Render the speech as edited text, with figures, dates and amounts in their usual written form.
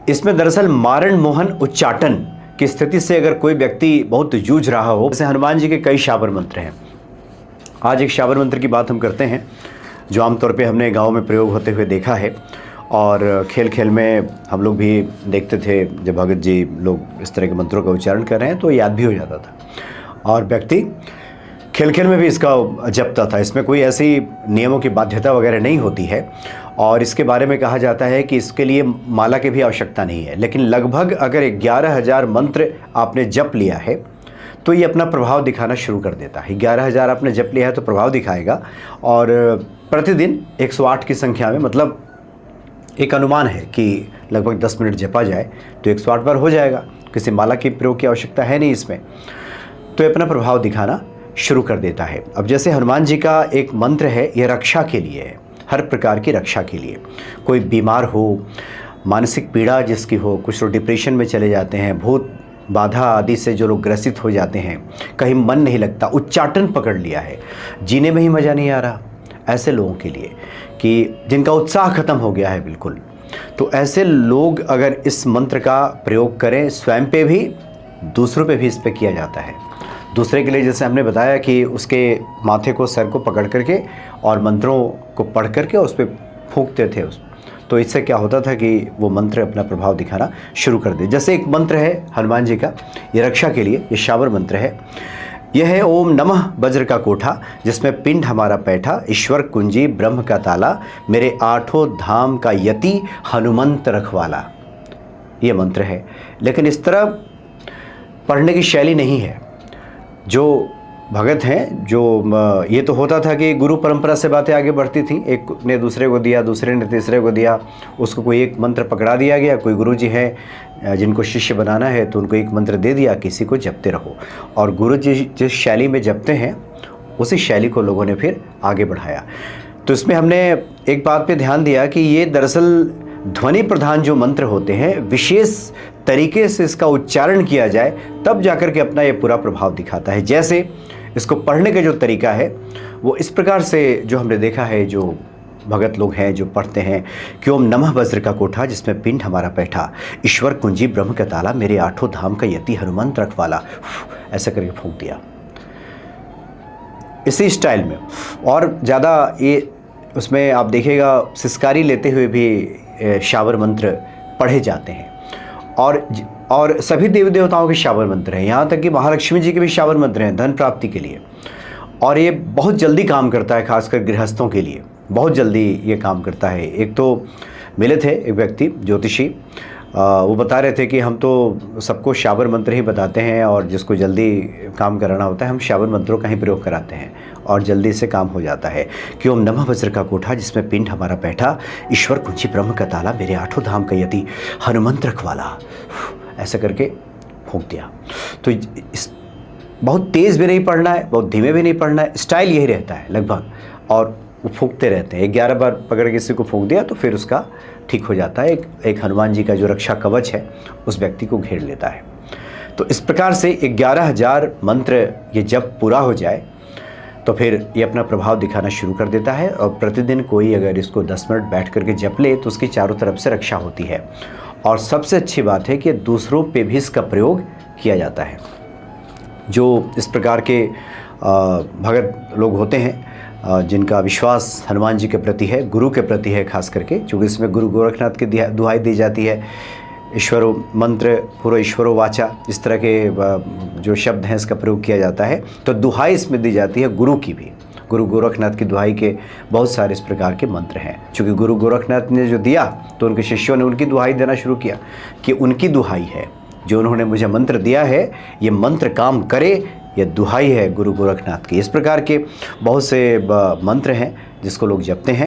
इसमें दरअसल मारण मोहन उच्चाटन की स्थिति से अगर कोई व्यक्ति बहुत जूझ रहा हो, जैसे हनुमान जी के कई शाबर मंत्र हैं। आज एक शाबर मंत्र की बात हम करते हैं जो आमतौर पे हमने गांव में प्रयोग होते हुए देखा है और खेल खेल में हम लोग भी देखते थे। जब भगत जी लोग इस तरह के मंत्रों का उच्चारण कर रहे हैं तो याद भी हो जाता था और व्यक्ति खेल खेल में भी इसका जपता था। इसमें कोई ऐसी नियमों की बाध्यता वगैरह नहीं होती है और इसके बारे में कहा जाता है कि इसके लिए माला की भी आवश्यकता नहीं है। लेकिन लगभग अगर 11,000 मंत्र आपने जप लिया है तो ये अपना प्रभाव दिखाना शुरू कर देता है। 11,000 आपने जप लिया है तो प्रभाव दिखाएगा और प्रतिदिन 108 की संख्या में, मतलब एक अनुमान है कि लगभग 10 मिनट जपा जाए तो 108 बार हो जाएगा। किसी माला की प्रयोग की आवश्यकता है नहीं इसमें, तो ये अपना प्रभाव दिखाना शुरू कर देता है। अब जैसे हनुमान जी का एक मंत्र है, ये रक्षा के लिए है, हर प्रकार की रक्षा के लिए। कोई बीमार हो, मानसिक पीड़ा जिसकी हो, कुछ लोग डिप्रेशन में चले जाते हैं, भूत बाधा आदि से जो लोग ग्रसित हो जाते हैं, कहीं मन नहीं लगता, उच्चाटन पकड़ लिया है, जीने में ही मज़ा नहीं आ रहा, ऐसे लोगों के लिए कि जिनका उत्साह खत्म हो गया है बिल्कुल, तो ऐसे लोग अगर इस मंत्र का प्रयोग करें, स्वयं पे भी दूसरों पे भी इस पे किया जाता है। दूसरे के लिए जैसे हमने बताया कि उसके माथे को, सर को पकड़ करके और मंत्रों को पढ़ करके उस पर फूंकते थे तो इससे क्या होता था कि वो मंत्र अपना प्रभाव दिखाना शुरू कर दे। जैसे एक मंत्र है हनुमान जी का, ये रक्षा के लिए, ये शाबर मंत्र है। यह है ओम नमः वज्र का कोठा, जिसमें पिंड हमारा पैठा, ईश्वर कुंजी ब्रह्म का ताला, मेरे आठों धाम का यति हनुमंत रखवाला। ये मंत्र है, लेकिन इस तरह पढ़ने की शैली नहीं है। जो भगत हैं, जो ये तो होता था कि गुरु परंपरा से बातें आगे बढ़ती थी, एक ने दूसरे को दिया, दूसरे ने तीसरे को दिया, उसको कोई एक मंत्र पकड़ा दिया गया। कोई गुरु जी हैं जिनको शिष्य बनाना है तो उनको एक मंत्र दे दिया, किसी को जपते रहो, और गुरु जी जिस शैली में जपते हैं उसी शैली को लोगों ने फिर आगे बढ़ाया। तो इसमें हमने एक बात पे ध्यान दिया कि ये दरअसल ध्वनि प्रधान जो मंत्र होते हैं, विशेष तरीके से इसका उच्चारण किया जाए तब जाकर के अपना ये पूरा प्रभाव दिखाता है। जैसे इसको पढ़ने का जो तरीका है वो इस प्रकार से जो हमने देखा है, जो भगत लोग हैं जो पढ़ते हैं कि ओम नमः वज्र का कोठा, जिसमें पिंड हमारा पैठा, ईश्वर कुंजी ब्रह्म का ताला, मेरे आठों धाम का यति हनुमंत रखवाला, ऐसा करके फूंक दिया इसी स्टाइल में। और ज़्यादा ये उसमें आप देखिएगा सिसकारी लेते हुए भी शाबर मंत्र पढ़े जाते हैं और सभी देवी देवताओं के शाबर मंत्र हैं, यहाँ तक कि महालक्ष्मी जी के भी शाबर मंत्र हैं धन प्राप्ति के लिए। और ये बहुत जल्दी काम करता है, खासकर गृहस्थों के लिए बहुत जल्दी ये काम करता है। एक तो मिले थे एक व्यक्ति ज्योतिषी, वो बता रहे थे कि हम तो सबको शाबर मंत्र ही बताते हैं और जिसको जल्दी काम कराना होता है हम शाबर मंत्रों का ही प्रयोग कराते हैं और जल्दी से काम हो जाता है। कि ओम नमः वज्र का कोठा, जिसमें पिंड हमारा बैठा, ईश्वर कुंजी ब्रह्म का ताला, मेरे आठों धाम का यति हनुमंत रखवाला, ऐसा करके फूंक दिया। तो इस बहुत तेज़ भी नहीं पढ़ना है, बहुत धीमे भी नहीं पढ़ना है, स्टाइल यही रहता है लगभग, और वो फूंकते रहते हैं। 11 बार पकड़ किसी को फूंक दिया तो फिर उसका ठीक हो जाता है। एक हनुमान जी का जो रक्षा कवच है उस व्यक्ति को घेर लेता है। तो इस प्रकार से 11,000 मंत्र ये जब पूरा हो जाए तो फिर ये अपना प्रभाव दिखाना शुरू कर देता है। और प्रतिदिन कोई अगर इसको 10 मिनट बैठ करके जप ले तो उसकी चारों तरफ से रक्षा होती है। और सबसे अच्छी बात है कि दूसरों पे भी इसका प्रयोग किया जाता है। जो इस प्रकार के भगत लोग होते हैं जिनका विश्वास हनुमान जी के प्रति है, गुरु के प्रति है खास करके, क्योंकि इसमें गुरु गोरखनाथ की दुहाई दी जाती है। ईश्वरो मंत्र पूरा ईश्वरो वाचा, इस तरह के जो शब्द हैं इसका प्रयोग किया जाता है। तो दुहाई इसमें दी जाती है गुरु की भी। गुरु गोरखनाथ की दुहाई के बहुत सारे इस प्रकार के मंत्र हैं। चूँकि गुरु गोरखनाथ ने जो दिया तो उनके शिष्यों ने उनकी दुहाई देना शुरू किया कि उनकी दुहाई है, जो उन्होंने मुझे मंत्र दिया है ये मंत्र काम करे, ये दुहाई है गुरु गोरखनाथ की। इस प्रकार के बहुत से मंत्र हैं जिसको लोग जपते हैं।